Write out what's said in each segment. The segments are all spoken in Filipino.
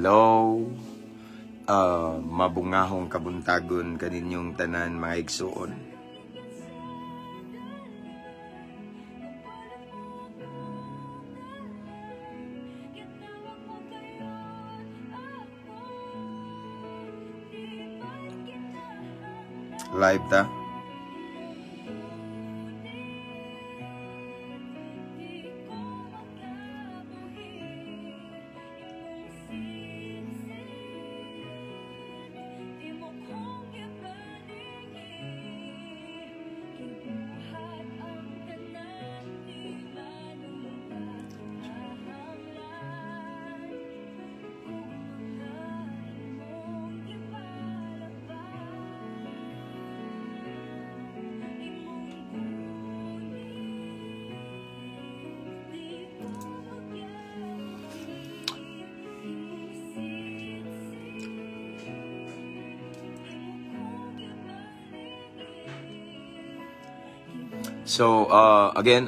Hello. Mabungahong kabuntagon kaninyong tanan mga igsuon. Live ta? So, again,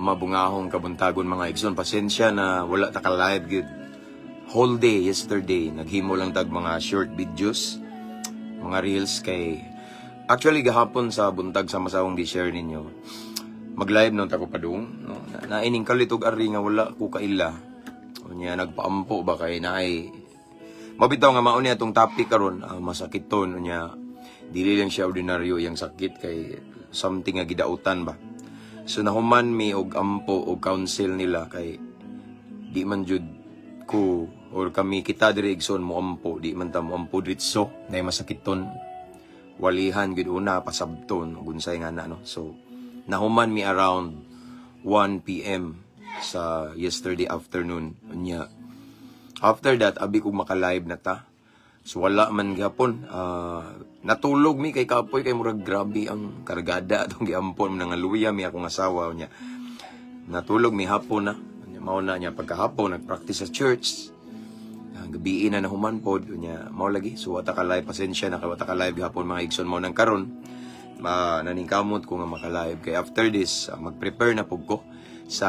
mabungahong kabuntagon mga igsoon. Pasensya na wala ta ka-live good. Whole day yesterday, naghimo lang tag mga short videos, mga reels kay... Actually, gahapon sa buntag sa masawang gi-share ninyo, mag-live nung tako padung. No? Naining kalitog ari nga wala ko kaila. O niya, nagpaampo ba kay naay... Mabitaw nga mauni atong topic karon, masakit ton. O niya, dili lang siya ordinaryo yung sakit kay... something nga gidautan ba. So nahuman mi og ampo og counsel nila kay di man jud ko or kami kita diri igsoon mo ampo, di man ta mo ampo ditso nay masakiton. Walihan gid una pasabton ug unsay nga na no. So nahuman mi around 1 PM sa yesterday afternoon. Unya after that abi ko maka-live na ta. So wala man gihapon, natulog mi kay kapoy kay murag grabe ang kargada atong giampon nang luya mi akong asawa niya. Natulog mi hapon na. Mao na niya pagkahapon nagpractice sa church. Gabi na nahuman pod niya. Mao lagi so wata ka live pasensya na kay wata ka live gihapon mga igsoon mo nang karon. Naningkamot ko nga maka-live kay after this mag-prepare na pud ko sa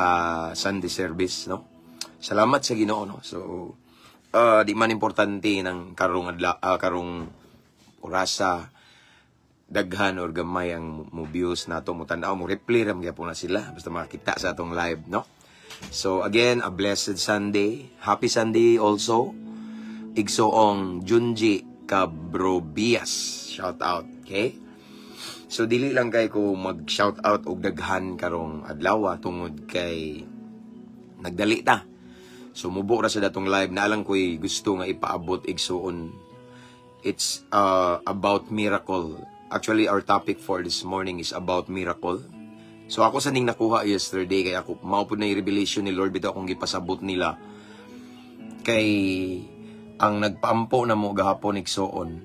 Sunday service no. Salamat sa Ginoo no. So di man importante ng karong orasa daghan or gamay ang mo views nato mo tan-aw mo replay ram gyapon na sila basta makita sa atong live no. So again, a blessed Sunday, happy Sunday also igsoong Junji Cabrobias, shout out, okay? So dili lang kay ko mag shout out og daghan karong adlaw tungod kay nagdali ta. So mubo ra sa datong live na lang ko'y gusto nga ipaabot igsuon. It's about miracle. Actually, our topic for this morning is about miracle. So ako sa ning nakuha yesterday kay ako mao pud na revelation ni Lord bitaw akong gipasabot nila. Kay ang nagpaampo na mo gahapon igsuon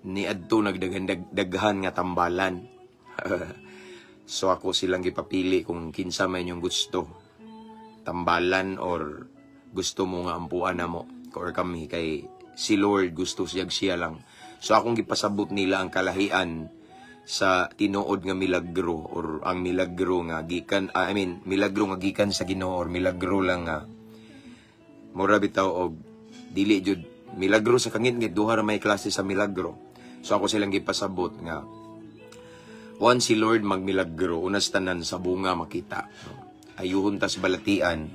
ni adto nagdaghan nga tambalan. So ako silang gipapili kung kinsa man yung gusto. Tambalan or gusto mo nga ampuan na mo or kami kay si Lord gusto siya lang. So akong gipasabot nila ang kalahian sa tinuod nga milagro or ang milagro nga gikan milagro nga gikan sa Ginoo or milagro lang nga mura bitaw og dili jud milagro sa kangit nga duha ra may klase sa milagro. So ako silang gipasabot nga once si Lord magmilagro unas tanan sa bunga makita. Ayuhon tas balatian,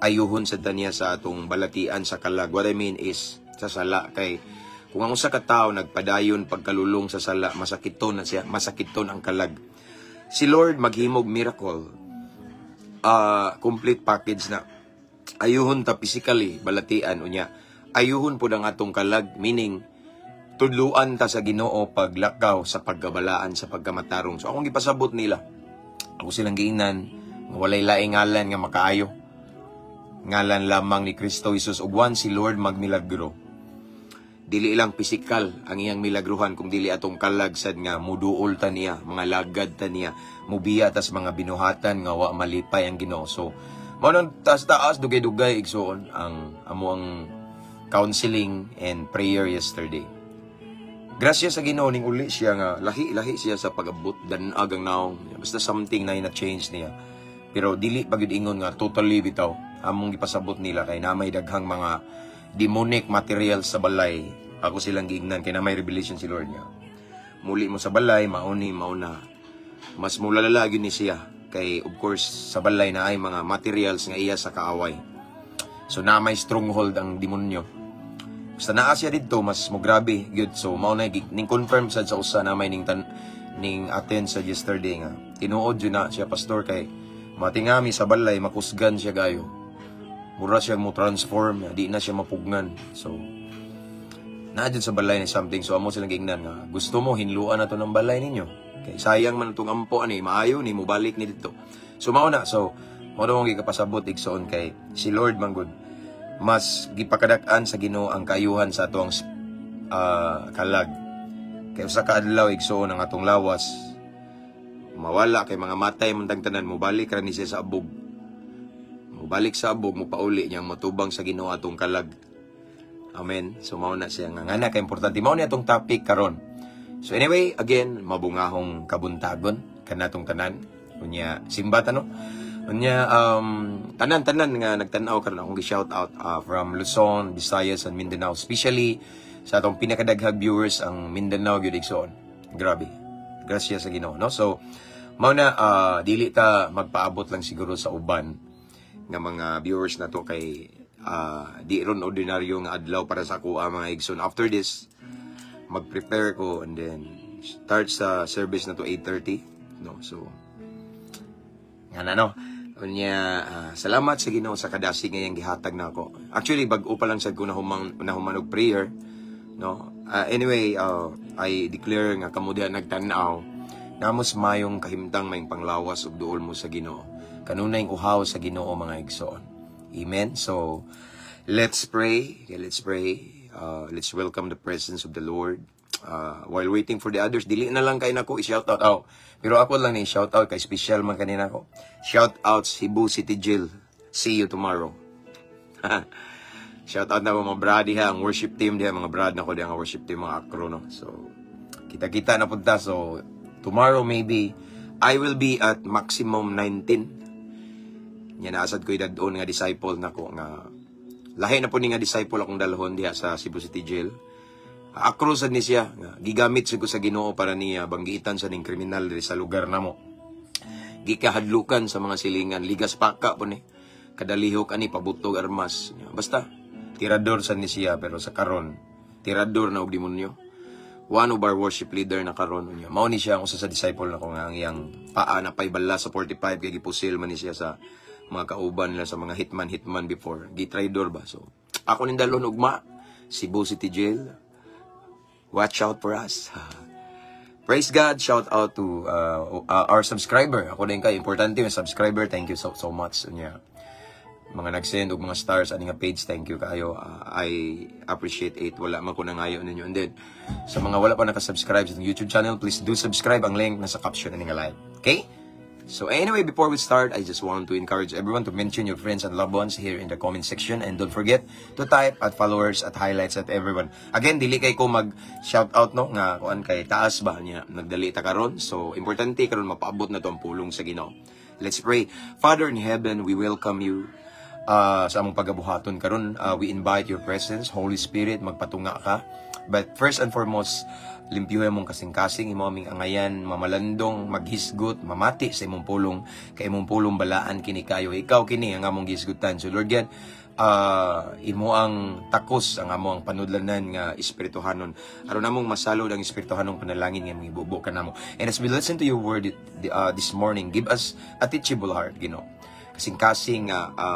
ayuhon sa tanya sa atong balatian sa kalag. What I mean is, sa sala kay, kung ang usa ka tawo nagpadayon pagkalulong sa sala, masakiton na siya, masakiton ang kalag. Si Lord maghimog miracle, complete package na. Ayuhon ta physically, balatian, unya. Ayuhon po ang atong kalag, meaning, tudluan ta sa Ginoo paglakaw sa pagkabalaan, sa pagkamatarong. So akong gipasabot nila, ako silang giinan, walay laing ngalan nga makaayo. Ngalan lamang ni Kristo Jesus ug once si Lord magmilagro. Dili lang pisikal ang iyang milagruhan kung dili atong kalag sad nga muduol ta niya, mga lagad ta niya, mubiya tas mga binuhatan nga wa malipay ang Ginoo. So mao nang taas dugay-dugay igsoon ang amuang counseling and prayer yesterday. Grasya sa Ginoo ning uli siya nga lahi siya sa pag-abot dan-agang naong basta something na ina-change niya. Pero dili pagid ingon nga totally bitaw among gipasabot nila kay namay daghang mga demonic material sa balay. Ako silang giignan kay na may revelation si Lord niya. Muli mo sa balay, mauna. Mas mulalala yun ni siya. Kay of course sa balay na ay mga materials nga iya sa kaaway. So na may stronghold ang demonyo. Basta naa siya dito, mas mo grabe good. So mao na ning confirm sad sa usa na may ning attend sa yesterday nga. Tinuod yun na siya pastor kay matingami sa balay, makusgan siya gayo. Mura siya mo transform, di na siya mapugnan. So, naadyan sa balay ni something. So, amo silang giingnan nga, gusto mo, hinluan na to ng balay ninyo. Okay, sayang man itong ampo, maayo ni, mubalik ni dito. So, mauna. So, mauna mong gikapasabot, igsoon kay si Lord Manggod. Mas gipakadakan sa Ginoo ang kayuhan sa atong kalag. Kaya sa kaadlaw, igsoon ang atong lawas. Mawala kay mga matay man tagtanan, mubalik ra ni siya sa abog. Mubalik sa abog, mupauli niyang matubang sa Ginoo atong kalag. Amen. So mao na siya nga na kay importante mao ni atong topic karon. So anyway, again, mabungahong kabuntagon kanatong tanan. Unya simbata no. Unya tanan-tanan nga nagtan-aw karon akong gi-shout out from Luzon, Visayas and Mindanao, especially sa atong pinakadaghang viewers ang Mindanao gyud igsoon. Grabe. Gracias sa Ginoo, no? So mao na dili ta magpaabot lang siguro sa uban nga mga viewers na to kay di ron ordinaryo nga adlaw para sa ako mga igsoon. After this, mag-prepare ko and then start sa service na to 8:30, no? So nga na no. Unya salamat sa Ginoo sa kadasi ngayang gihatag na ako. Actually bag-o pa lang sad ko na humanog prayer, no? Anyway, I declare nga kamo diha nagtan-aw namos mayong kahimtang mayong panglawas ug duol mo sa Ginoo. Kanunay uhaw sa Ginoo mga igsoon. Amen. So let's pray. Okay, let's pray. Let's welcome the presence of the Lord. While waiting for the others, dili na lang kay nako i-shout out. Pero ako lang ni shout out kay special man kanina ko. Shout out Cebu City Jail. See you tomorrow. Shout out na mga brad diha, ang worship team diha, mga brad na ko diha, ang worship team mga akro, no. So kita-kita na punta. So tomorrow maybe I will be at maximum 19. Nya naasad ko idadon nga disciple nako nga lahi na po ni nga disciple akong dalhon diha sa Cebu City Jail. Akrosad ni siya nga gigamit siguro sa Ginoo para niya banggitan sa ning kriminal diri sa lugar namo. Gikahadlukan sa mga silingan, ligas paka po ni. Kadalihok ani pabutog armas. Basta tirador sa ni siya pero sa karon tirador na og demonyo. One of our worship leader na karon niya. Mao ni siya ang usa sa disciple nako nga ang iyang paa na paybala sa 45 kay gipusil man ni siya sa mga kauban nila sa mga hitman before. Gitraidor ba? So, ako ning dalon ugma, Cebu City Jail. Watch out for us. Praise God. Shout out to our subscriber. Ako din kay importante yung subscriber. Thank you so much. Mga nag-send og mga stars ani nga page, thank you kayo. I appreciate it. Wala man ko nangayo ninyo. And then sa mga wala pa naka-subscribe sa YouTube channel, please do subscribe. Ang link nasa caption ani nga live. Okay? So anyway, before we start, I just want to encourage everyone to mention your friends and loved ones here in the comment section, and don't forget to type at followers at highlights at everyone. Again, dili kay ko mag-shout out no nga kuan kay taas ba niya nagdali ta karon. So importante karon mapaabot na to ang pulong sa Ginoo. Let's pray. Father in heaven, we welcome you sa among pagabuhaton karon. We invite your presence, Holy Spirit, magpatunga ka. But first and foremost, limpyuhin mong kasing-kasing, imo aming angayan, mamalandong, maghisgot, mamati sa imong pulong, kay imong pulong balaan kini kayo. Ikaw kini ang among gisgutan. So Lord God, imo ang takos, ang among panudlanan nga espirituhanon. Aron namong masalod ang espirituhanong panalangin nga mga ibubo ka namo. And as we listen to your word this morning, give us a teachable heart, Ginoo. Kasing-kasing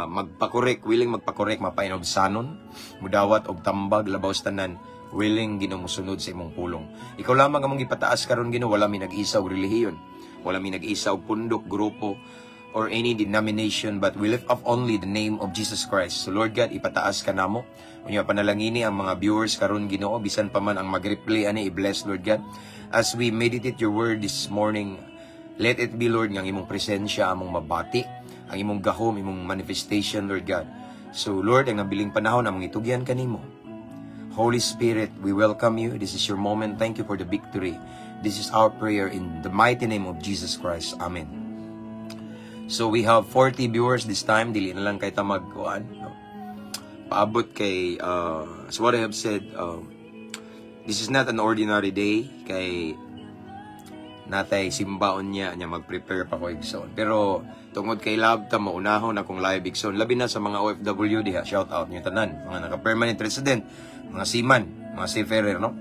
magpakorek, willing magpakorek, mapainobsanon, mudawat og tambag, labaw tanan, willing Ginoo musunod sa imong pulong. Ikaw lamang among gipataas karon Ginoo, wala mi nag-isa og relihiyon, wala mi nag-isa og pundok, grupo or any denomination, but we lift up only the name of Jesus Christ. So Lord God, ipataas ka namo. Unya panalangini ang mga viewers karon Ginoo, bisan pa man ang mag-replay ani, i-bless Lord God. As we meditate your word this morning, let it be Lord nga imong presensya among mabati, ang imong gahom, imong manifestation Lord God. So Lord, ang nabiling panahon among itugyan kanimo. Holy Spirit, we welcome you. This is your moment. Thank you for the victory. This is our prayer in the mighty name of Jesus Christ. Amen. So we have 40 viewers this time. Dili na lang kay ta magkuan. No? paabot kay so what I have said, this is not an ordinary day kay natay simbaon niya mag-prepare pa ko igsoon. Pero tungod kay love ta maunahon akong live igsoon, labi na sa mga OFW diha, shout out niyo tanan, mga naka-permanent resident, mga seaman, mga seafarer, no?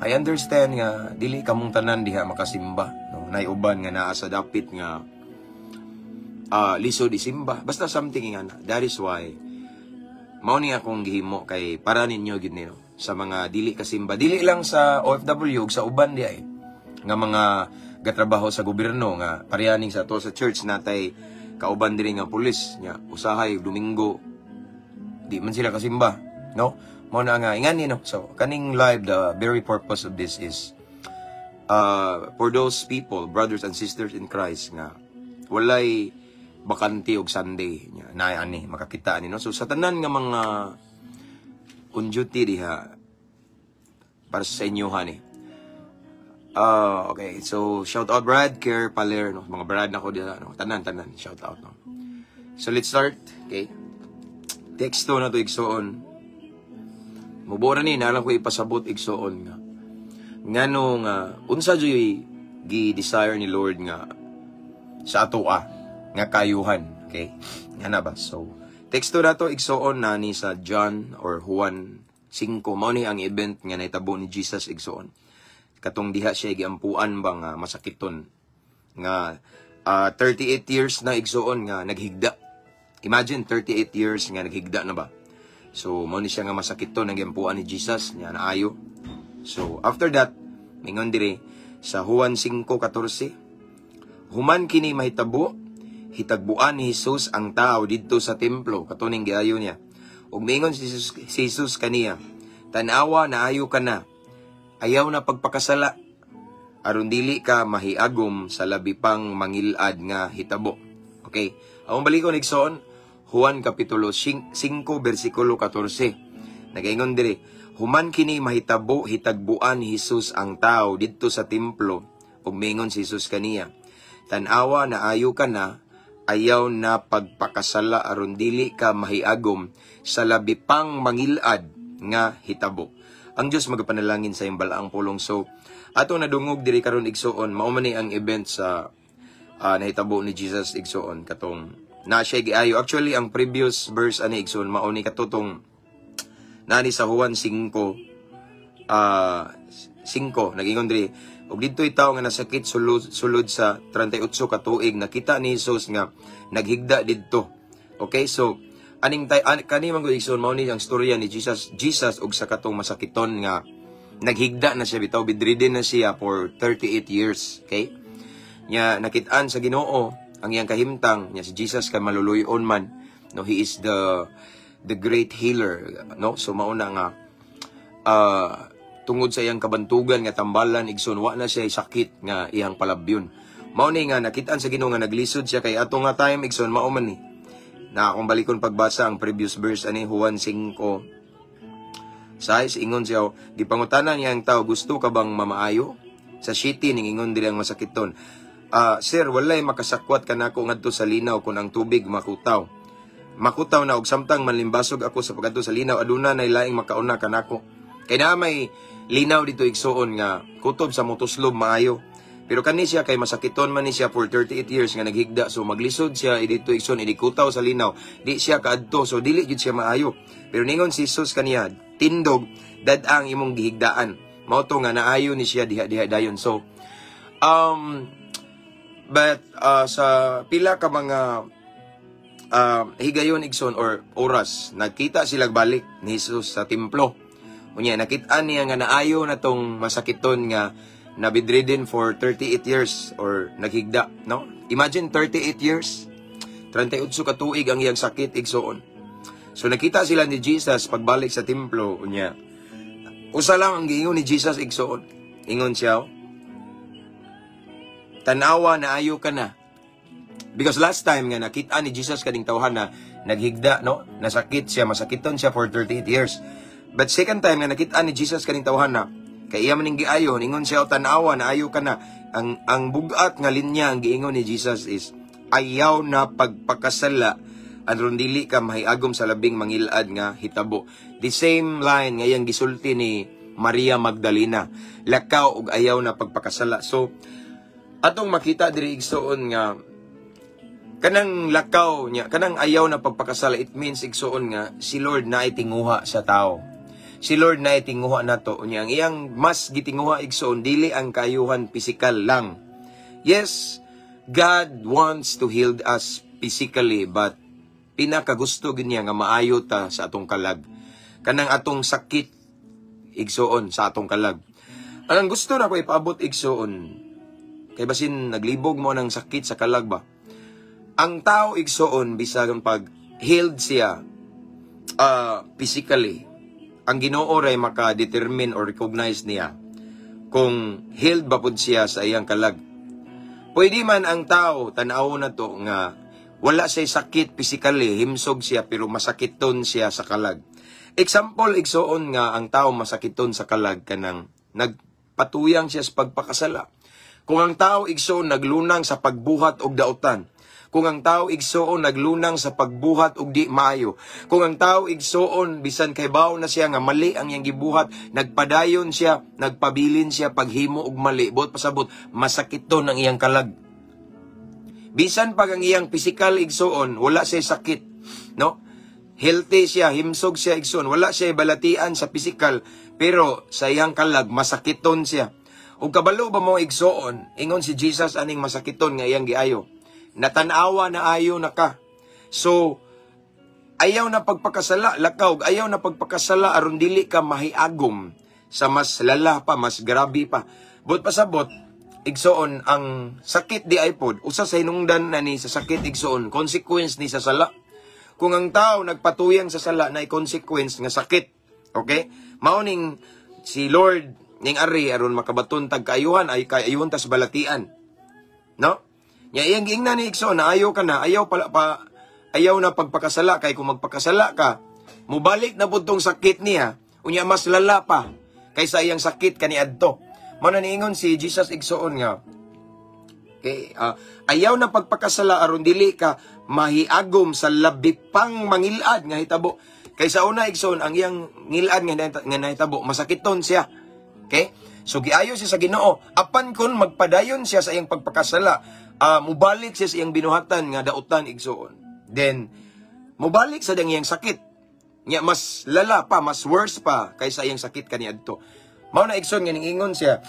I understand nga dili kamong tanan diha makasimba, no? Nay uban nga naa sa dapit nga lisod isimba, basta something nga na. That is why mao ni akong gihimo kay para ninyo gid no, sa mga dili kasimba, dili lang sa OFW ug sa uban diha nga mga gatrabaho sa gobyerno nga parehaning sa to sa church natay kauban diri nga pulis nya usahay Domingo di man sila kasimba, no? Mao na nga ingani no. So kaning live, the very purpose of this is for those people, brothers and sisters in Christ nga walay bakante og Sunday nya na ani makakita ani no. So sa tanan nga mga on duty diha para sa inyo hani. Okay, so shout out Brad, Care, Paler, no? Mga Brad na ko diha, no? Tanan, shout out, no? So let's start, okay? Teksto na to igsoon. Mubora ni, nalang ko ipasabot igsoon nga. Ngano nga, unsa joy gi-desire ni Lord nga sa ato nga kayuhan, okay? Nga na ba? So, teksto na to igsoon na ni sa John or Juan 5. Mao ni ang event nga naitabo ni Jesus igsoon. Katong diha siya giampuan ba nga masakiton nga 38 years na igsoon nga naghigda. Imagine 38 years nga naghigda na ba. So mao ni siya nga masakiton nga giampuan ni Jesus nya naayo. So after that mingon diri sa Juan 5:14, human kini mahitabo hitagbuan ni Jesus ang tao didto sa templo katuning giayo niya. Ug mingon si Jesus kaniya, tan-awa naayo ka na. Ayaw na pagpakasala, aron dili ka mahiagom sa labi pang mangilad nga hitabo. Okay, among balikon igsoon, Juan kapitulo 5 versikulo 14. Nagaingon diri, human kini mahitabo hitagbuan ni Jesus ang tao didto sa templo, ug mingon si Jesus kaniya, tan-awa na ayo ka na, ayaw na pagpakasala aron dili ka mahiagom sa labi pang mangilad nga hitabo. Ang Diyos magapanalangin sa iyong balaang pulong. So, ato nadungog diri karon igsoon, mao man ni ang event sa nahitabo ni Jesus igsoon katong na siya giayo. Actually, ang previous verse ani igsoon mao ni katutong nani sa Juan 5 nagingon diri, ug didto'y tawo nga nasakit sulod sa 38 ka tuig, nakita ni Jesus nga naghigda didto. Okay, so aning kani man gud igsoon mao ni ang storya ni Jesus og sa katong masakiton nga naghigda na siya bitaw, bedridden na siya for 38 years. Okay, nya nakit-an sa Ginoo ang iyang kahimtang nya si Jesus kay maluluyon man, no? He is the great healer, no? So mao na nga tungod sa iyang kabantugan nga tambalan igsoon wa na siya sakit nga iyang palabyon. Mao ni nga nakit-an sa Ginoo nga naglisod siya kay ato nga time igsoon mao man ni na akong balikon pagbasa ang previous verse ani Juan 5. Sais ingon siya, gipangutanan niya ang tao, gusto ka bang mamaayo? Sa city ning ingon dili ang masakiton, sir, walay makasakwat kanako ngadto sa linaw kun ang tubig makutaw. Makutaw na og samtang manlimbasog ako sa pagadto sa linaw, aduna nay laing makauna kanako. Kay na may linaw dito igsoon nga kutob sa motuslob maayo. Pero kani siya kay masakiton man ni siya for 38 years nga naghigda, so maglisod siya dito igsoon idikutaw sa linaw, di siya kaadto, so dili gid siya maayo. Pero ningon si Jesus kaniya, tindog dad-ang imong gihigdaan. Mao to nga naayo ni siya diha dayon. So but sa pila ka mga higayon igsoon or oras, nakita sila balik ni Jesus sa templo. Unya nakit-an niya nga naayo na tong masakiton nga na bedridden for 38 years or naghigda, no? Imagine 38 years, 38 ka tuig ang iyang sakit igsoon. So nakita sila ni Jesus pagbalik sa templo unya. Usa lang ang giingon ni Jesus igsoon. Ingon siya, tanawa na ayo ka na. Because last time nga nakita ni Jesus kading tawhan na naghigda, no? Nasakit siya, masakiton siya for 38 years. But second time nga nakita ni Jesus kading tawhan na kay iya maning giayo, ingon siya, tanawa na ayo ka na. Ang bugat nga linya ang giingon ni Jesus is ayaw na pagpakasala aron dili ka mahiagom sa labing mangilad nga hitabo. The same line nga yang gisulti ni Maria Magdalena, lakaw ug ayaw na pagpakasala. So atong makita diri igsoon nga kanang lakaw niya, kanang ayaw na pagpakasala, it means igsoon nga si Lord na itinguha sa tao. Si Lord na itinguha nato unya, ang iyang mas gitinguha igsoon dili ang kaayuhan physical lang. Yes, God wants to heal us physically, but pinakagusto gid niya nga maayo ta sa atong kalag. Kanang atong sakit igsoon sa atong kalag. Ang gusto na ko ipaabot igsoon, kay basin naglibog mo ng sakit sa kalag ba? Ang tao igsoon bisag pag healed siya physically, ang Ginoo ray maka-determine or recognize niya kung healed ba pud siya sa iyang kalag. Pwede man ang tao tan-aw na to nga wala siya sakit physically, himsog siya pero masakiton siya sa kalag. Example igsoon nga ang tao masakiton sa kalag kanang nagpatuyang siya sa pagpakasala. Kung ang tao igsoon naglunang sa pagbuhat og dautan, kung ang tao igsoon naglunang sa pagbuhat og di maayo, kung ang tao igsoon bisan kay bawo na siya nga mali ang iyang gibuhat, nagpadayon siya, nagpabilin siya paghimo og mali, buot pasabot masakiton ang iyang kalag. Bisan pag ang iyang physical igsoon wala siya sakit, no? Healthy siya, himsog siya igsoon, wala siya balatian sa physical, pero sa iyang kalag masakiton siya. Ug kabalo ba mo igsoon, ingon si Jesus aning masakiton nga iyang giayo. Natanawa na ayo na ka. So ayaw na pagpakasala, lakaw, ayaw na pagpakasala aron dili ka mahiagom sa mas lala pa, mas grabe pa. But pasabot igsoon ang sakit di ay pod usa sa hinungdan na ni sa sakit igsoon, consequence ni sa sala. Kung ang tao nagpatuyang sa sala na consequence nga sakit, okay? Mauning si Lord ning ari aron makabaton tag kaayuhan ay kaayuhon tas balatian. No? Nya iyang giingnan ni igsoon na ayaw ka na, ayaw na pagpakasala kay kung magpakasala ka, mubalik na pud tong sakit niya, unya mas lala pa kaysa iyang sakit kaniadto. Mao na niingon si Jesus igsoon nga, okay, ayaw na pagpakasala aron dili ka mahiagom sa labi pang mangilad nga hitabo. Kaysa una igsoon ang iyang ngilad nga nahitabo masakiton siya. Okay? So giayo siya sa Ginoo. Apan kun magpadayon siya sa iyang pagpakasala, mubalik siya sa iyang binuhatan nga dautan igsoon. Then mubalik sa iyang sakit. Nya mas lala pa, mas worse pa kaysa iyang sakit kaniadto. Mao na igsoon nga ningingon siya,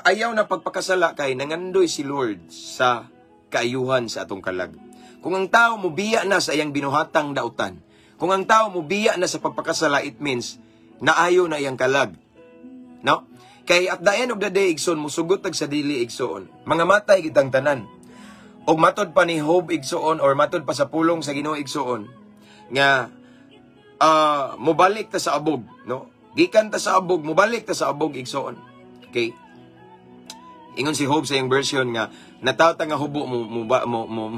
ayaw na pagpakasala kay nangandoy si Lord sa kaayuhan sa atong kalag. Kung ang tao mubiya na sa iyang binuhatang dautan, kung ang tao mubiya na sa pagpakasala, it means naayo na iyang kalag. No? Kay at the end of the day, igsoon, musugot sa dili igsoon. Mga matay kitang tanan. O matod pa ni Job igsoon, or matod pa sa pulong sa Ginoo igsoon, nga mubalik ta sa abog. No? Gikan ta sa abog, mubalik ta sa abog igsoon. Okay? Ingon si Job sa iyang version nga, nataw nga hubo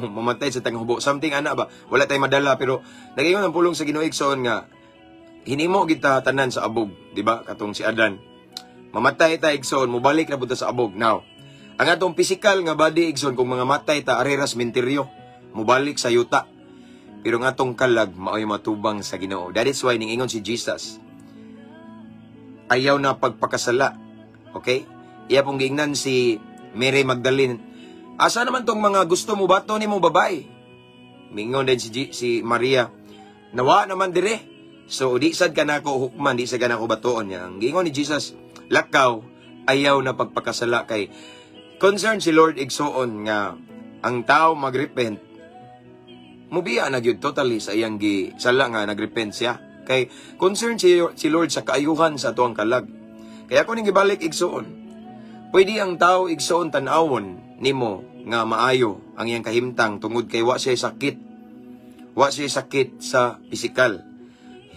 mamatay sa tang hubo. Something ana ba? Wala tay madala, pero nagingon ang pulong sa Ginoo igsoon nga hinimo kita tanan sa abog, di ba? Katong si Adan. Mamatay ta igsoon, mubalik na buta sa abog. Now, ang atong physical nga body igsoon kung mga matay ta areras menteryo, mubalik sa yuta. Pero ang atong kalag maoy matubang sa Ginoo. That is why ningingon si Jesus, ayaw na pagpakasala. Okay? Iya pong giingnan si Mary Magdalene, asa naman tong mga gusto mo bato ni mo babae? Mingon din si Maria, nawa naman dire. So di sad ka nako hukman, di sad ka nako batoon niya. Ang giingon ni Jesus, lakaw, ayaw na pagpakasala kay concern si Lord igsoon nga ang tao magrepent. Mubiya na gyud totally sa iyang sala nga nagrepent siya. Kay concern si Lord sa kaayuhan sa tuang kalag. Kaya kung gibalik igsoon, pwede ang tao igsoon tan-awon nimo nga maayo ang iyang kahimtang tungod kay wa siya sakit. Wa siya sakit sa pisikal.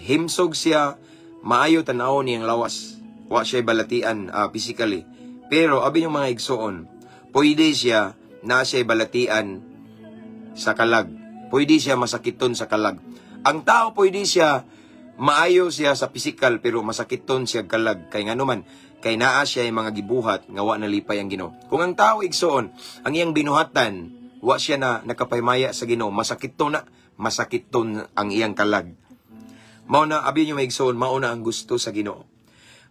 Himsog siya, maayo tan-awon niyang lawas. Wa siya balatian physically. Pero abi yung mga igsoon, pwede siya na siya balatian sa kalag. Pwede siya masakiton sa kalag. Ang tao pwede siya maayo siya sa pisikal pero masakiton siya kalag. Kay nga naman, kay naa siya yung mga gibuhat nga wa nalipay ang Ginoo. Kung ang tao igsoon, ang iyang binuhatan wa siya na nakapaymaya sa Ginoo, masakit to ang iyang kalag. Mao na abi nyo maigsoon, mao na ang gusto sa Ginoo.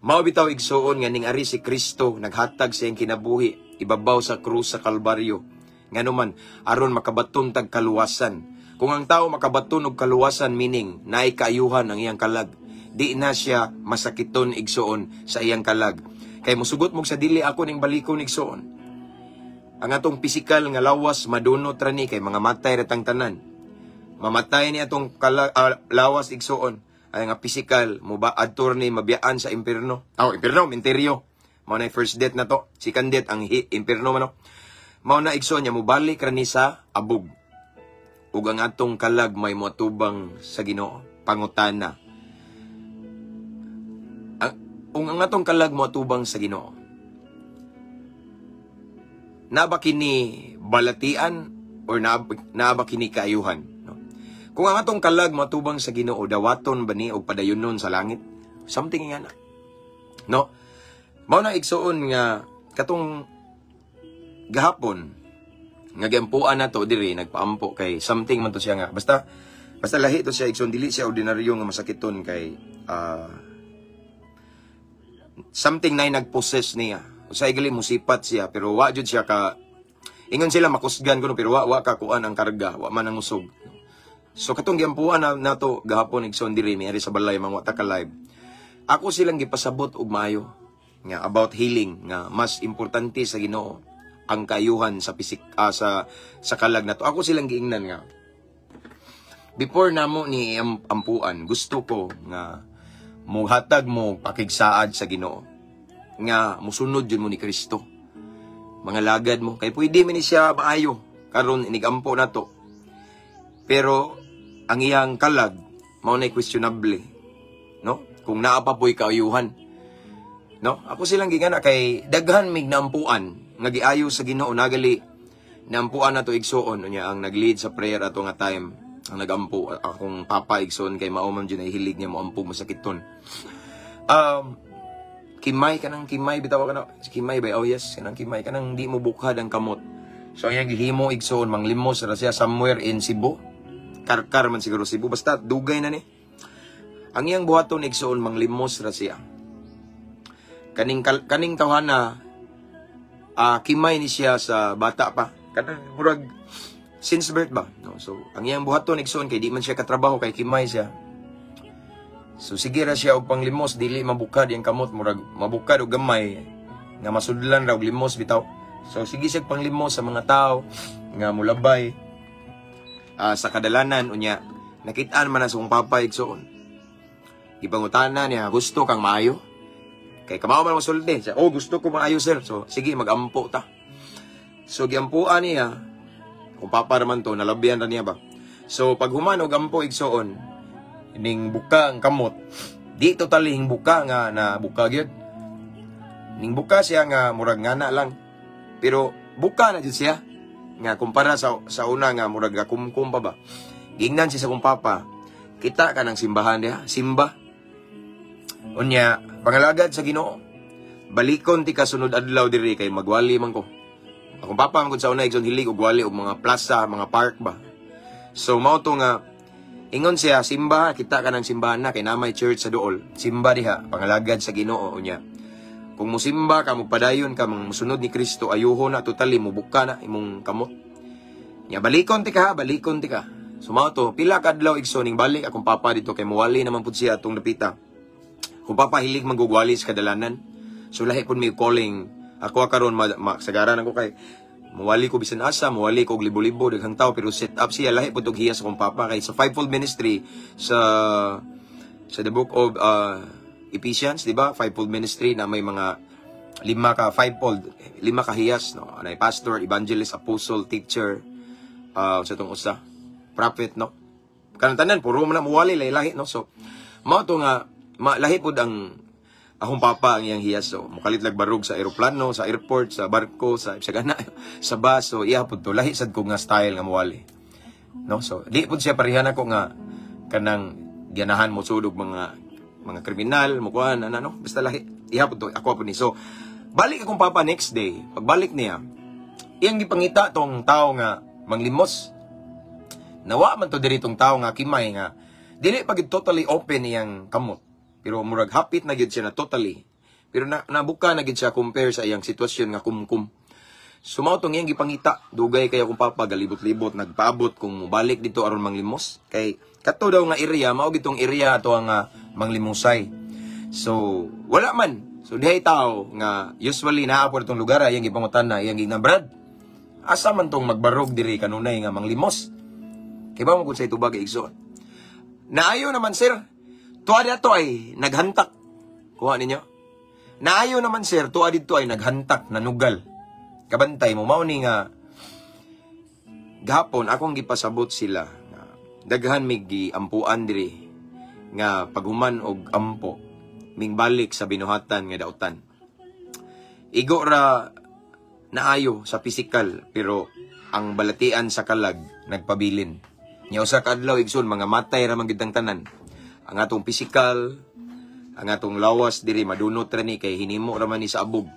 Mao bitaw igsoon nga ning ari si Kristo naghatag sa iyang kinabuhi ibabaw sa krus sa Kalbaryo. Nganuman aron makabaton tag kaluwasan. Kung ang tao makabaton og kaluwasan, meaning naay kaayuhan ang iyang kalag, di na siya masakiton igsoon sa iyang kalag. Kay mosugot mo sa dili ako ning balikon igsoon. Ang atong pisikal nga lawas madunot ra ni kay mga matay ra tang tanan. Mamatay ni atong lawas igsoon. Ay nga pisikal mo ba adtor ni mabiyaan sa impierno. Impierno, menteryo. Mao na first death na to. Second death ang impierno man. Mao na igsoon niya mo balik ra ni sa abog. Ug ang atong kalag may moatubang sa Ginoo. Pangutana. Ang atong kalag moatubang sa Ginoo. Naba kini balatian or naba kini kaayuhan? Kung ang atong kalag matubang sa Ginoo, dawaton ba ni o padayonon sa langit? Something nga na. No? Mao na igsoon nga katong gahapon nga giampuan nato diri nagpaampo kay something man to siya nga. Basta lahi to siya igsoon, dili siya ordinaryo nga masakiton kay something na nagpossess niya. Usay gali musipat siya pero wa jud siya ka ingon sila makusgan kuno pero wa ka kuan ang karga, wa man ang usog. So katong giampuan na to gahapon igsoon diri mi sa balay mga wata ka live. Ako silang gipasabot og maayo nga about healing nga mas importante sa Ginoo ang kaayuhan sa sa kalag na to. Ako silang giingnan nga before namo ni ampuan, gusto ko nga muhatag mo pakigsaad sa Ginoo nga musunod jud mo ni Kristo. Mga lagad mo kay pwede man ni siya maayo karon inigampo na to. Pero ang iyang kalag mao nay questionable, no? Kung naa pa po'y kaayuhan, no? Ako silang gingana kay daghan mig naampuan nga giayo sa Ginoo nagali naampuan nato igsoon unya ang naglead sa prayer ato nga time ang nagampo akong papa igsoon kay mao man jud hilig niya moampo masakiton. Kimay bitaw ka na kimay ba? Oh yes, kanang kimay kanang di mo bukhad ang kamot. So ang iyang gihimo igsoon manglimos ra siya somewhere in Cebu. Karkar man siguro Cebu, basta dugay na ni. Ang iyang buhaton igsoon manglimos ra siya. Kaning tawhana kimay ni siya sa bata pa. Kanang murag since birth ba? No, so ang iyang buhaton igsoon kay di man siya katrabaho kay kimay siya. So sige ra siya og panglimos dili mabukad yang kamot murag mabukad og gamay nga masudlan ra og limos bitaw. So sige siya panglimos sa mga tao nga mulabay sa kadalanan unya nakitaan man na sa kong papa igsoon. Ipangutana niya, gusto kang maayo? Kay kamao man masulti. Siya, gusto ko maayo sir. So sige magampo ta. So giampuan niya kung papa naman to nalabihan ra niya ba. So pag humano gampo igsoon ning buka ang kamot. Di totally hing buka nga na buka gyud. Ning buka siya nga murag ngana lang. Pero buka na jud siya. Nga kumpara sa una nga murag kumkum pa ba. Gingnan siya sa kong papa. Kita ka ng simbahan niya, simba. Unya, pangalagad sa Ginoo. Balikon ti kasunod adlaw diri kay magwali man ko. Akong papa man sa una igsoon hilig og wali og mga plaza, mga park ba. So mao to nga ingon siya simba, kita ka ng simbahan na kay namay church sa duol. Simba diha, pangalagad sa Ginoo unya. Kung musimba ka, magpadayon ka, musunod ni Kristo, ayuho na, totally, mubuka na, imong kamot. Nya, balikon ti ka. Sumao to, pila kadlaw igsoning balik, akong papa dito, kay muwali naman po siya itong napita. Kung papa hilig magugwali sa kadalanan, so lahi po may calling, ako karon magsagaran ako kay, muwali ko bisan asa, muwali ko og libo-libo, daghang tao, pero set up siya, lahi po itong hiyas akong papa, kay sa fivefold ministry, sa the book of, Ephesians, di ba? Fivefold ministry na may mga 5 ka hiyas, no? Anay pastor, evangelist, apostle, teacher, sa itong usa, prophet, no? Kanang tanan, puro mo na muwali, lahi, no? So, mao to nga, lahi po ang akong papa ang iyang hiyas, so, mukalitlag barog sa aeroplano, sa airport, sa barko, sa gana, sa bus, so, iya po to, lahi sad ko nga style nga muwali, no? So, di po siya parihan ako nga, kanang ganahan mo sudog mga kriminal, mukuhan, no? Basta lahi, ihapon to, ako po ni. So, balik akong papa next day, pagbalik niya, iyang gipangita tong tao nga, Manglimos. Nawa man to diri tong tawo nga kimay nga dili pa gid totally open iyang kamot. Pero murag hapit na gid siya na totally. Pero nabuka na gid siya compare sa iyang sitwasyon nga kumkum. Sumaw tong iyang gipangita, dugay kayo kung papa galibot-libot nagpaabot kung mobalik dito aron manglimos. Kay kato daw nga area, mao gitong area ato nga manglimusay. So wala man. So dihay tao nga usually naa po itong lugar iyang gipangutan na iyang gignabrad. Asa man tong magbarog diri kanunay nga manglimos. Kaya ba mo kung sa itubag igsoon? Naayo naman sir, tuwa dito ay naghantak. Kuha ninyo? Naayo naman sir, tuwa dito ay naghantak, nanugal. Kabantay mo, mauni nga, gahapon, akong gipasabot sila, nga, daghan mig giampuan diri, nga paghuman og ampo, ming balik sa binuhatan nga dautan. Igo ra naayo sa pisikal, pero ang balatian sa kalag, nagpabilin. Nya usa ka adlaw igsoon mga matay ra man gid ang tanan. Ang atong pisikal, ang atong lawas diri madunot ra ni kay hinimo ra man ni sa abog.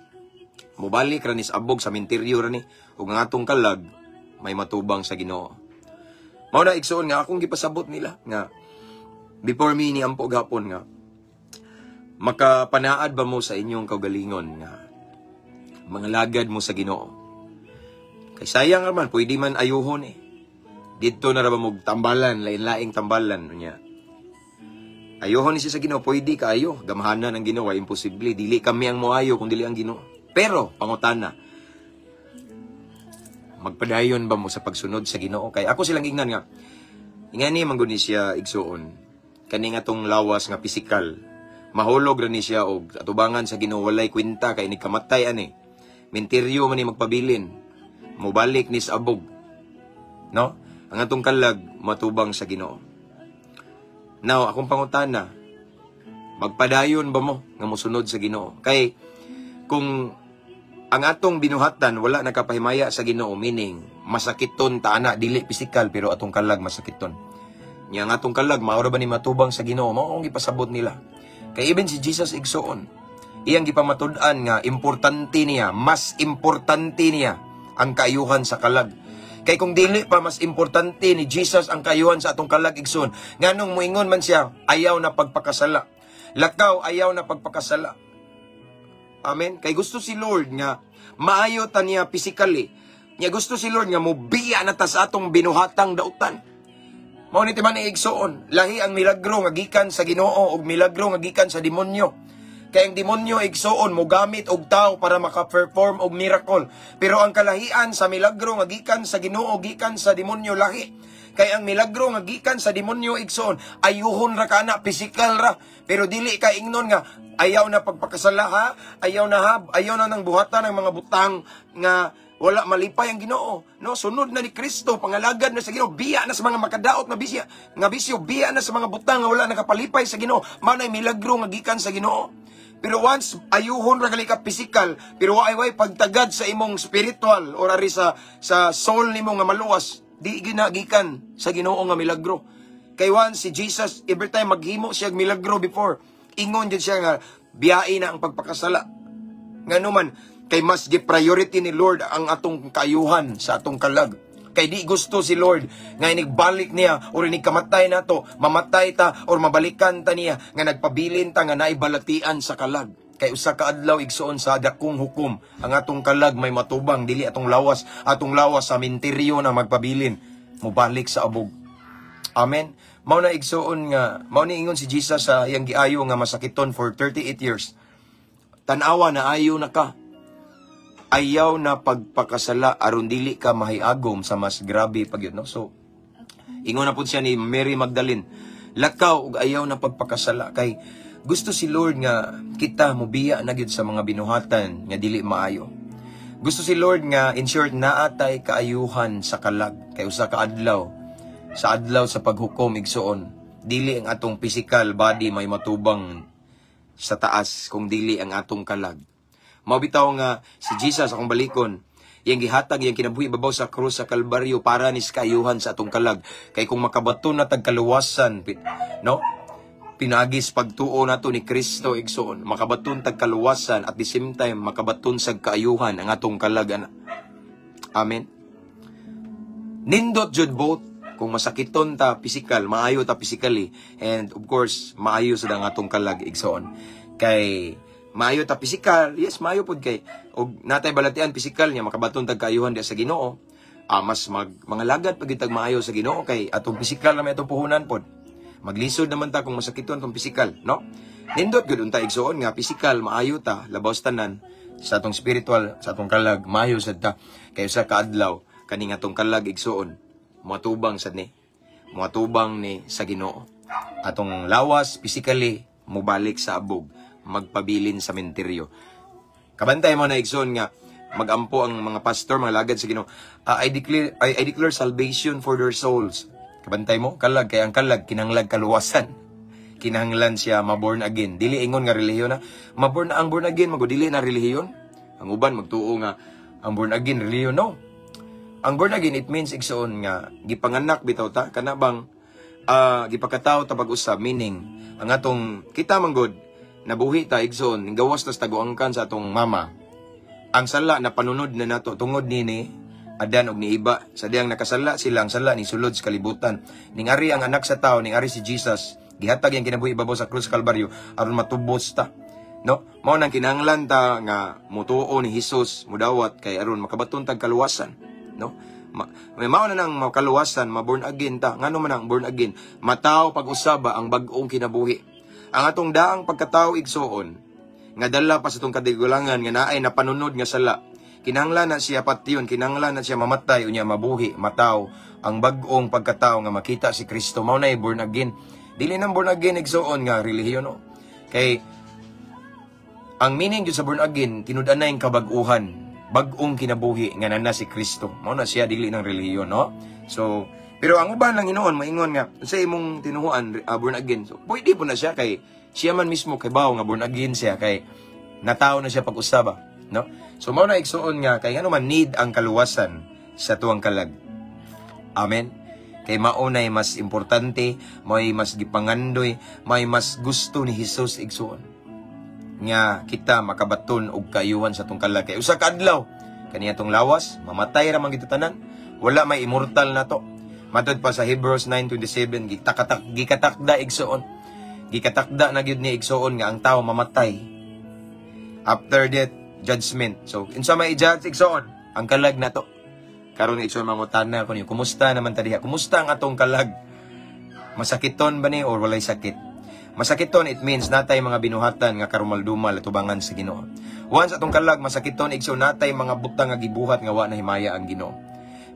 Mobalik ra ni sa abog sa minteryo ra ni ug ang atong kalag may matubang sa Ginoo. Mao na igsoon nga akong gipasabot nila nga before me ni ampo gapon nga makapanaad ba mo sa inyong kaugalingon nga mga lagad mo sa Ginoo. Kay sayang man pwede man ayuhon Dito na ra ba mo tambalan, lain-laing tambalan niya. Ayohon ni siya sa Ginoo, pwede kaayo, gamahanan ang Ginoo, imposible, dili kami ang moayo kung dili ang Ginoo. Pero pangutana, magpadayon ba mo sa pagsunod sa Ginoo? Kay ako silang ingnan nga. Ingani man gud ni siya igsuon. Kani nga tong lawas nga pisikal. Mahulog ra ni siya og atubangan sa Ginoo walay kwenta kay ni kamatay ani. Minteryo man ni magpabilin. Mobalik ni sa abog. No? Ang atong kalag matubang sa Ginoo. Now, akong pangutana, magpadayon ba mo nga mosunod sa Ginoo? Kay kung ang atong binuhatan wala nakapahimaya sa Ginoo, meaning masakiton ta ana dili pisikal pero atong kalag masakiton. Nya ang atong kalag maura ba ni matubang sa Ginoo? Mao ang gipasabot nila. Kay even si Jesus igsoon, iyang gipamatud-an nga importante niya, mas importante niya ang kaayuhan sa kalag. Kay kung dili pa mas importante ni Jesus ang kaayuhan sa atong kalag igsoon, nganong moingon man siya ayaw na pagpakasala. Lakaw ayaw na pagpakasala. Amen. Kay gusto si Lord nga maayo ta niya physically. Nya gusto si Lord nga mobiya na ta sa atong binuhatang dautan. Mao ni timan igsoon, lahi ang milagro nga gikan sa Ginoo ug milagro nga gikan sa demonyo. Kay ang demonyo igsoon mo gamit og tao para maka-perform og miracle. Pero ang kalahian sa milagro nga gikan sa Ginoo gikan sa demonyo lahi. Kay ang milagro nga gikan sa demonyo igsoon ayuhon ra kana physical ra. Pero dili ka ingnon nga ayaw na pagpakasala ha, ayaw na nang buhatan ng mga butang nga wala malipay ang Ginoo. No, sunod na ni Kristo, pangalagad na sa Ginoo, biya na sa mga makadaot na bisyo, biya na sa mga butang nga wala nakapalipay sa Ginoo. Manay milagro nga gikan sa Ginoo. Pero once ayuhon ra gali ka physical, pero way pagtagad sa imong spiritual or ari sa soul nimo nga maluwas, di ginagikan sa Ginoo nga milagro. Kay once si Jesus every time maghimo siya milagro before, ingon jud siya nga biyain na ang pagpakasala. Ngano man kay mas gi-priority ni Lord ang atong kaayuhan sa atong kalag. Kay di gusto si Lord nga inigbalik niya o inigkamatay na to, mamatay ta or mabalikan ta niya nga nagpabilin ta nga naibalatian sa kalag. Kay usa ka adlaw igsoon sa dakong hukom, ang atong kalag may matubang, dili atong lawas sa minteryo na magpabilin, mubalik sa abog. Amen. Mao na igsoon nga, mao ni ingon si Jesus sa iyang giayo nga masakiton for 38 years. Tan-awa na ayo na ka. Ayaw na pagpakasala aron dili ka mahiagom sa mas grabe pagyud, no? So ingon na pud siya ni Mary Magdalene, lakaw ug ayaw na pagpakasala kay gusto si Lord nga kita mobiya na gyud sa mga binuhatan nga dili maayo. Gusto si Lord nga in short naatay kaayuhan sa kalag kay usa ka adlaw sa paghukom igsoon, dili ang atong physical body may matubang sa taas kung dili ang atong kalag. Mabitaw nga si Jesus akong balikon, iyang gihatag iyang kinabuhi babaw sa krus sa Kalbaryo para ni kaayuhan sa atong kalag. Kay kung makabaton na tagkaluwasan, no? Pinagis pagtuo nato ni Kristo igsoon, makabaton tagkaluwasan at the same time makabaton sa kaayuhan ang atong kalag. Amen. Nindot jud both. Kung masakiton ta physical, maayo ta physically, and of course maayo sa atong kalag igsoon. Kay maayo ta physical, yes, maayo pod kay og natay balatian physical niya makabaton tag kaayuhan di sa Ginoo. Mas mga lagad pag itag maayo sa Ginoo kay atong physical na may atong puhunan pod. Maglisod naman ta kung masakiton tong physical, no? Nindot gud unta igsoon nga physical maayo ta labaw tanan sa atong spiritual, sa atong kalag maayo sad ta kay sa kaadlaw kaning atong kalag igsoon matubang sad ni matubang ni sa Ginoo. Atong lawas physically mubalik sa abog, magpabilin sa menteryo. Kabantay mo na igsoon nga magampo ang mga pastor, mga lagad sa Ginoo. I declare salvation for their souls. Kabantay mo, kalag kay ang kalag kinahanglan kaluwasan. Kinahanglan siya ma-born again. Dili ingon nga relihiyon na ang born again magudili na relihiyon. Ang uban magtuo nga ang born again relihiyon, no. Ang born again, it means igsoon nga gipanganak bitaw ta kana bang gipakataw ta pag-usab, meaning ang atong kita manggod nabuhi ta igsoon gawas tas taguangkan sa atong mama. Ang sala na panunod na nato tungod nini Adan og ni iba sa diyang nakasala sila, ang sala ni sulod sa kalibutan. Ningari ang anak sa tao, ningari si Jesus, gihatag yang kinabuhi ibabaw sa krus Kalbaryo aron matubos ta. No? Mao nang kinahanglan ta nga mutuo ni Hesus mudawat kay aron makabaton tag kaluwasan. No? May mao na nang makaluwasan, ma-born again ta. Ngano man ang born again? Mataw pag-usaba ang bag-ong kinabuhi. Ang atong daang pagkatao igsoon nga dala pa sa itong kadigulangan nga naay napanunod nga sala. Kinahanglan na siya patyon, kinahanglan na siya mamatay unya mabuhi, mataw ang bag-ong pagkatao nga makita si Kristo. Mao na born again. Dili nang born again igsoon nga relihiyon, no? Kay ang meaning jud sa born again tinud-an na yung kabag-uhan, bag-ong kinabuhi nga nana si Kristo. Mao na siya dili nang relihiyon, no? So, pero ang uban lang hinoon maingon nga sa imong tinuhuan born again. So, pwede po na siya kay siya man mismo kay bawo nga born again siya kay nataw na siya pag-usaba, no? So mao na igsuon nga kay ngano man need ang kaluwasan sa tuwang kalag. Amen. Kay mao nay mas importante, may mas gipangandoy, may mas gusto ni Hesus igsuon nga kita makabaton og kaayuhan sa tong kalag. Kay usa ka adlaw kaniya tong lawas mamatay ra man gid tanan, wala may immortal na to. Matod pa sa Hebrews 9:27 gikatakda igsuon. Gikatakda na gyud ni igsuon nga ang tawo mamatay. After that judgment. So, insa may i-judge igsoon ang kalag na to. Karon igsoon mangutana ko niyo, kumusta naman ta diha? Kumusta ang atong kalag? Masakiton ba ni or walay sakit? Masakiton, it means natay mga binuhatan nga karumaldumal tubangan sa Ginoo. Once atong kalag masakiton igsoon natay mga butang nga gibuhat nga wa na himaya ang Ginoo.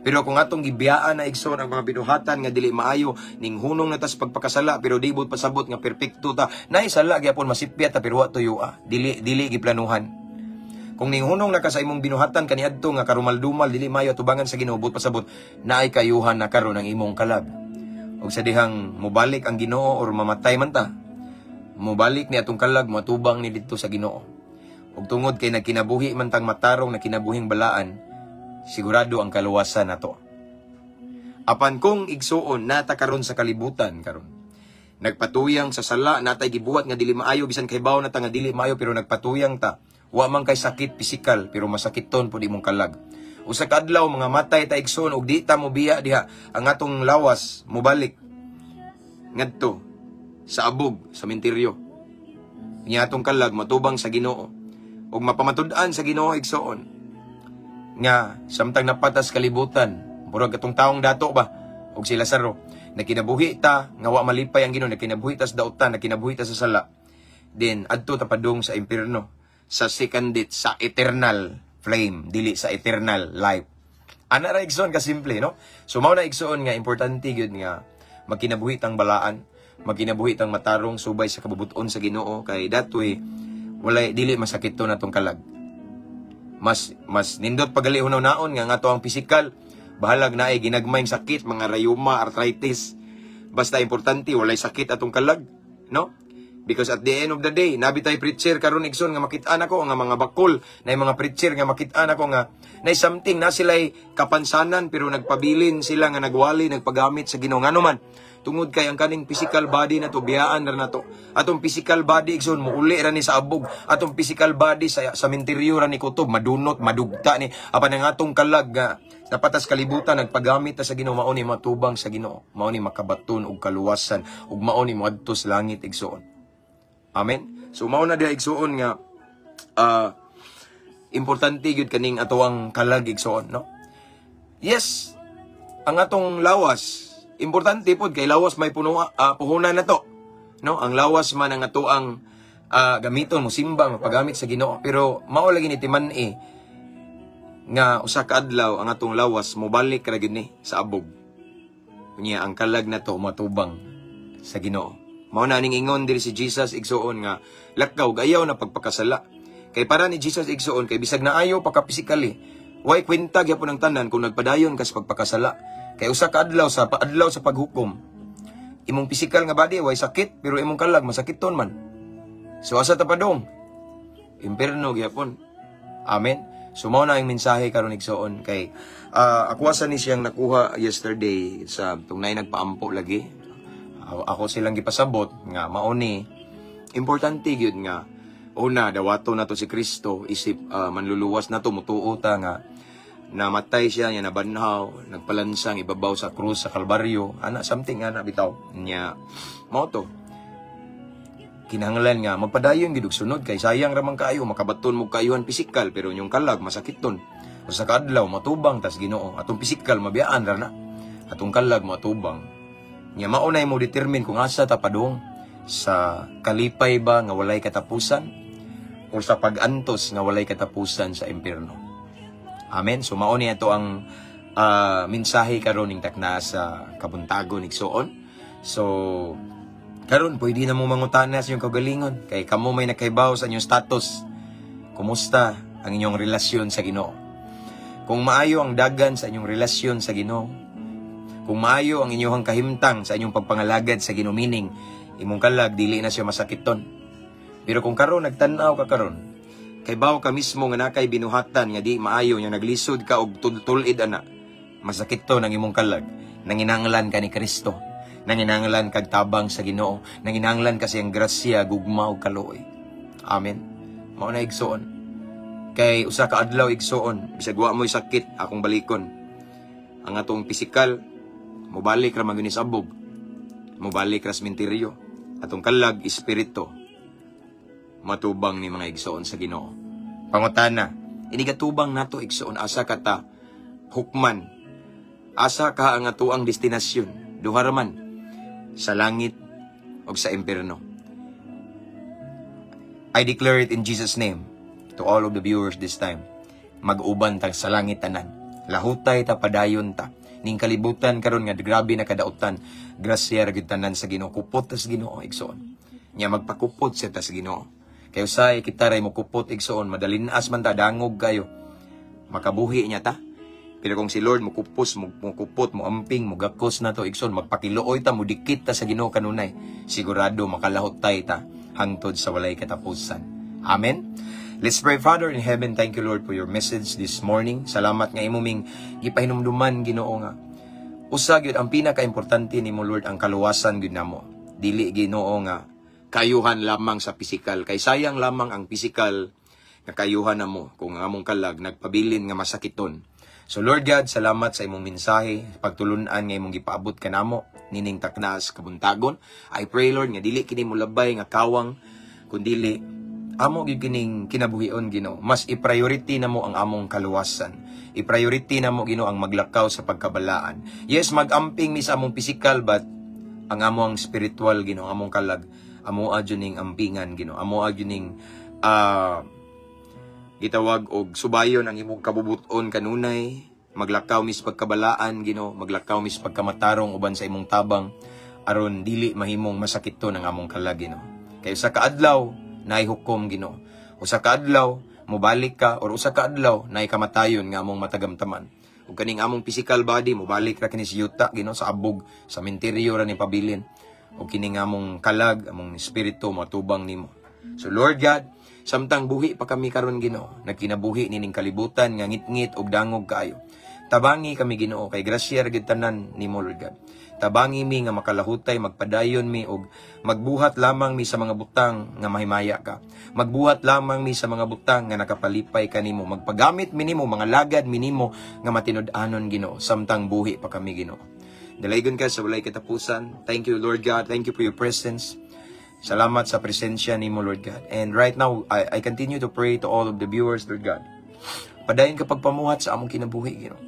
Pero kung atong gibiyaan na igsoon ang mga binuhatan nga dili maayo ning hunong natas pagpakasala pero di bud pasabot nga perpekto ta, nay sala gyapon masipyat ta pero wa tuyo dili giplanuhan. Kung ninghunong na ka sa imong binuhatan kaniadto nga karumaldumal dili mayo tubangan sa Ginoo but pasabot naay kayuhan na karon ang imong kalag. Og sa dihang mobalik ang Ginoo or mamatay man ta, mobalik ni atong kalag matubang ni didto sa Ginoo. Og tungod kay nagkinabuhi man tang matarong na kinabuhing balaan, sigurado ang kaluwasan nato. Apan kung igsuon nata karon sa kalibutan karon, nagpatuyang sa sala natay gibuhat nga dili maayo bisan kay bawo na ta nga dili maayo pero nagpatuyang ta. Wa man kay sakit pisikal pero masakiton pud imong kalag. Usa ka adlaw mga matay ta igsoon og di ta mobiya diha ang atong lawas mobalik ngadto sa abog sa menteryo. Nya atong kalag matubang sa Ginoo og mapamatud-an sa Ginoo igsoon nga samtang napatas kalibutan murag atong taong dato ba og si Lazaro nakinabuhi ta nga wa malipay ang Ginoo, nakinabuhi ta sa dautan, nakinabuhi ta sa sala, then adto ta padung sa impierno sa second death, sa eternal flame, dili sa eternal life. Ana ra igsoon ka simple, no? So mao na igsoon nga importante gyud nga magkinabuhi tang balaan, magkinabuhi tang matarong subay sa kabubuton sa Ginoo kay that way walay dili masakito natong kalag. Mas nindot pagali hunaw-naon nga ato ang physical bahalag na ay ginagmayng sakit, mga rayuma, arthritis. Basta importante walay sakit atong kalag, no? Because at the end of the day, nabi tay preacher karon igsoon nga makit-an ako nga mga bakol, na mga preacher nga makit-an ako nga na something na sila'y kapansanan pero nagpabilin sila nga nagwali, nagpagamit sa Ginoo. Ngano man, Tungod kay ang kaning physical body na to biyaan ra nato. Atong physical body igsoon muuli ra ni sa abog. Atong physical body sa sementeryo ra ni kutob, madunot, madugta ni apan ang atong kalag nga napatas kalibutan nagpagamit ta sa Ginoo, mao ni matubang sa Ginoo, mao ni makabaton og kaluwasan ug mao ni moadto sa langit igsoon. Amen. So mao na diha igsoon nga importante gyud kaning atoang kalag igsoon, no? Yes, ang atong lawas importante pod kay lawas may puhunan na to, no? Ang lawas man ang atoang gamiton mo simba mapagamit sa Ginoo, pero mao lagi ni timan nga usa ka adlaw ang atong lawas mobalik ra gyud ni sa abog. Unya ang kalag na to matubang sa Ginoo. Mao na ning ingon diri si Jesus igsoon nga lakaw gayaw na pagpakasala. Kay para ni Jesus igsoon kay bisag naayo pa ka physically, way kwenta gyapon ang tanan kung nagpadayon ka sa pagpakasala. Kay usa ka adlaw sa paghukom. Imong physical nga body way sakit pero imong kalag masakiton man. So asa ta padong? Impierno gyapon. Amen. So mao na ang mensahe karon igsoon kay ako asa ni siyang nakuha yesterday sa tunay nagpaampo lagi. Ako silang gipasabot nga mao ni importante gyud nga una dawato nato si Kristo isip manluluwas nato mutuo ta nga namatay siya niya nabanhaw nagpalansang ibabaw sa krus sa Kalbaryo ana something ana bitaw nya mao to kinahanglan nga magpadayon gid og sunod kay sayang ra man kaayo makabaton mo kaayuhan pisikal pero yung kalag masakitton usa ka adlaw matubang tas Ginoo atong pisikal mabiyaan ra na atong kalag matubang nya mao nay mo determine kung asa ta padung sa kalipay ba nga walay katapusan o sa pag-antos nga walay katapusan sa impierno. Amen. So mao ni ato ang mensahe karon ning takna sa kabuntagon igsoon. So karon pwede na mo mangutana sa inyong kagalingon kay kamo may nakaibaw sa inyong status. Kumusta ang inyong relasyon sa Ginoo? Kung maayo ang dagan sa inyong relasyon sa Ginoo, kung maayo ang inyong kahimtang sa inyong pagpangalagad sa Ginoo, meaning imong kalag dili na siya masakiton. Pero kung karon nagtan-aw ka karon, kay bawo ka mismo nga nakay binuhatan nga di maayo nya naglisod ka og tulid ana, masakit to nang imong kalag. Nanginahanglan ka ni Kristo, nanginahanglan kag tabang sa Ginoo, nanginahanglan ka siyang grasya gugma ug kaluoy. Amen. Mao na igsoon. Kay usa ka adlaw igsoon, bisag wa mo'y sakit akong balikon. Ang atong pisikal mobalik ra magyud sa abog. Mobalik ra sa sementeryo. Atong kalag espiritu matubang ni mga igsoon sa Ginoo. Pangutana, inigatubang nato igsoon asa ka ta hukman. Asa ka ang atuang destinasyon, duha ra man sa langit o sa impierno. I declare it in Jesus' name to all of the viewers this time. Mag-uban tag sa langit tanan. Lahutay ta padayon ta. Ning kalibutan karon nga grabe na kadautan. Grasya ra gyud tanan sa Ginoo. Kupot ta sa Ginoo igsoon. Nya magpakupot siya ta sa Ginoo. Kaya usay kita ray mo kupot igsoon, madalinas man ta, dangog kayo. Makabuhi niya ta. Pero kung si Lord mo kupos, mo kupot, mo amping, mo gakos na to igsoon, magpakiluoy ta, mo dikit ta sa Ginoo kanunay. Sigurado makalahot tay ta hangtod sa walay katapusan. Amen. Let's pray. Father in heaven, thank you Lord for your message this morning. Salamat nga imuming gipahinumduman Ginoo nga. Usa gyud ang pinaka-importante nimo Lord ang kaluwasan gyud namo. Dili Ginoo nga kayuhan lamang sa pisikal. Kay sayang lamang ang pisikal nga kayuhan namo kung among kalag nagpabilin nga masakiton. So Lord God, salamat sa imong mensahe, pagtulunan nga imong gipaabot kanamo nining taknas kabuntagon. I pray Lord nga dili kini mo labay nga kawang kundili amo gyud kining kinabuhion Ginoo. Mas i-priority namo ang among kaluwasan. I-priority namo Ginoo ang maglakaw sa pagkabalaan. Yes, mag-amping mi sa among pisikal but ang among spiritual Ginoo, among kalag amo adyo ning ampingan Ginoo, amo adyo ning gitawag og subayon ang imong kabubuton kanunay, maglakaw mis pagkabalaan Ginoo, maglakaw mis pagkamatarong uban sa imong tabang aron dili mahimong masakiton ang among kalag Ginoo. Kay usa ka adlaw naay hukom Ginoo, usa ka adlaw mobalik ka or usa ka adlaw naay kamatayon nga among matagamtaman. Ug kaning among physical body mobalik ra kini sa yuta Ginoo sa abog, sa sementeryo ra ni pabilin. O kining among kalag, among espiritu matubang nimo. So Lord God, samtang buhi pa kami karon Ginoo, nagkinabuhi nining kalibutan nga ngit-ngit og dangog kaayo. Tabangi kami Ginoo kay grasya ra gyud tanan nimo Lord God. Tabangi mi nga makalahutay, magpadayon mi og magbuhat lamang mi sa mga butang nga mahimaya ka. Magbuhat lamang mi sa mga butang nga nakapalipay kanimo. Magpagamit mi nimo mga lagad mi nimo nga matinud-anon Ginoo samtang buhi pa kami Ginoo. Dalaygon ka sa walay katapusan. Thank you Lord God. Thank you for your presence. Salamat sa presensya nimo Lord God. And right now I continue to pray to all of the viewers Lord God. Padayon ka pagpamuhat sa among kinabuhi Ginoo.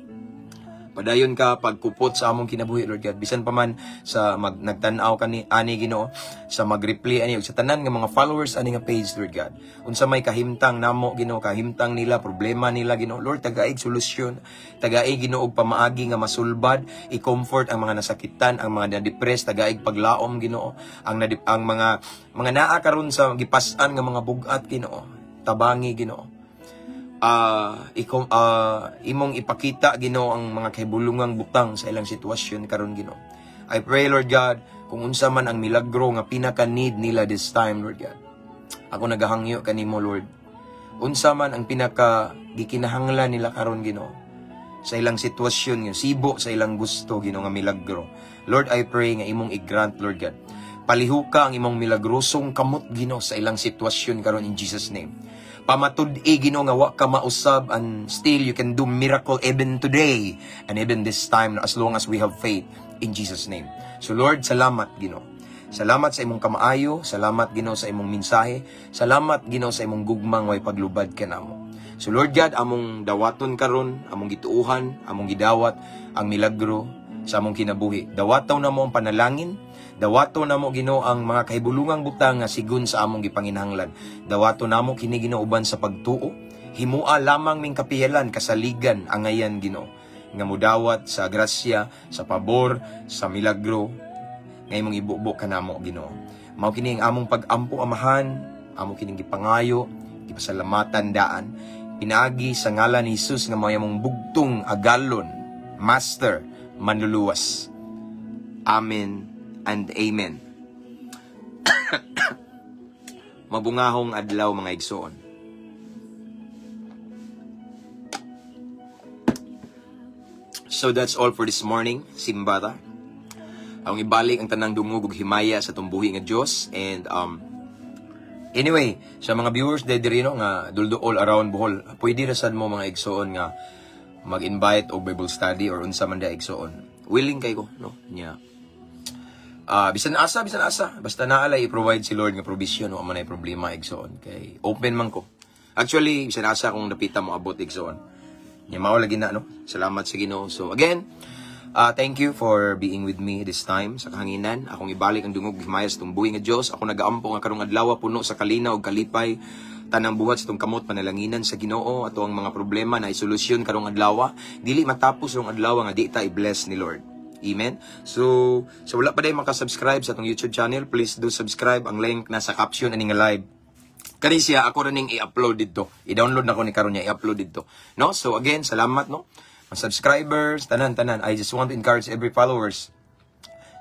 Padayon ka pagkupot sa among kinabuhi Lord God. Bisan pa man sa nagtan-aw kani ani Ginoo, sa mag-reply ani sa tanan nga mga followers ani nga page Lord God. Unsa may kahimtang namo Ginoo, kahimtang nila, problema nila Ginoo, Lord tagaig solusyon, tagaig Ginoo og pamaagi nga masulbad, i-comfort ang mga nasakitan, ang mga na-depressed, tagaig paglaom Ginoo, ang mga naa karon sa gipas-an nga mga bugat Ginoo. Tabangi Ginoo. Imong ipakita Ginoo ang mga kahibulungang butang sa ilang sitwasyon karon Ginoo. I pray Lord God kung unsa man ang milagro nga pinaka need nila this time Lord God. Ako nagahangyo kanimo Lord. Unsa man ang pinaka gikinahanglan nila karon Ginoo sa ilang sitwasyon nga sibo sa ilang gusto Ginoo nga milagro. Lord I pray nga imong i-grant Lord God. Palihuka ang imong milagrosong kamot Ginoo sa ilang sitwasyon karon in Jesus name. Pamatud-i Ginoo nga wa ka mausab and still you can do miracle even today and even this time as long as we have faith in Jesus name. So Lord, salamat Ginoo. Salamat sa imong kamaayo, salamat Ginoo sa imong mensahe, salamat Ginoo sa imong gugmang way paglubad kanamo. So Lord God, among dawaton karon, among gituuhan, among gidawat ang milagro sa among kinabuhi. Dawataw namo ang panalangin. Dawato namo Ginoo ang mga kahibulungang butang nga sigun sa among gipanginahanglan. Dawato namo kini Ginoo uban sa pagtuo. Himua lamang ming kapiyalan, kasaligan, angayan Ginoo. Nga mudawat sa grasya, sa pabor, sa milagro nga imong ibubo kanamo Ginoo. Mao kini ang among pag-ampo amahan, amo kining gipangayo, gipasalamatan daan. Pinaagi sa ngalan ni Jesus nga mao among bugtong agalon, Master, manluluwas. Amen and amen. Mabungahong adlaw mga igsoon. So that's all for this morning, simbata. Ang ibalik ang tanang dungog ug himaya sa tumbuhi nga Dios. And anyway, sa mga viewers diri no nga duldo all around Bohol, pwede ra sad mo mga igsoon nga mag-invite og Bible study or unsa man da igsoon. Willing kay ko no nya. Bisan asa basta naalay i-provide si Lord nga provision o man ay problema igsoon kay open man ko. Actually bisan asa kung napita mo abot igsoon nya mao lagi na no. Salamat sa Ginoo. So again, thank you for being with me this time sa kahanginan. Akong ibalik ang dungog himaya sa tumbuhi nga Dios. Ako nagaampo nga karong adlaw puno sa kalinaw ug kalipay tanang buhat sa itong kamot panalanginan sa Ginoo ato ang mga problema na isolusyon karong adlaw dili matapos rong adlaw nga di ta i-bless ni Lord. Amen. So wala pa day maka-subscribe sa atong YouTube channel, please do subscribe. Ang link nasa caption ani nga live. Kani siya ako ra ning i-upload dito. I-download na ko ni karon niya i-upload dito. No? So again, salamat no. Mga subscribers, tanan. I just want to encourage every followers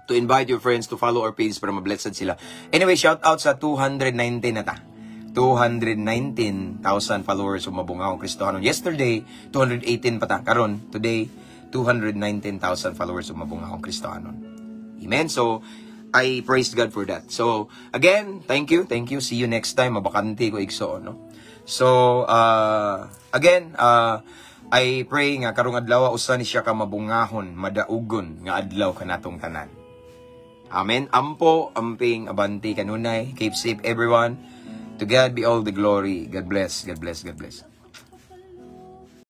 to invite your friends to follow our page para ma-blessed sila. Anyway, shout out sa 219 na ta. 219,000 followers of Mabungahong Kristohanon. Yesterday, 218 pa ta. Karon, today, 219,000 followers of Mabungahong Kristohanon. Amen. So, I praise God for that. So, again, thank you. See you next time. Mabakante ko igsoon, no? So, again, I pray nga karong adlaw usa ni siya ka mabungahon, madaugon nga adlaw kanatong tanan. Amen. Ampo, amping, abanti kanunay. Keep safe everyone. To God be all the glory. God bless.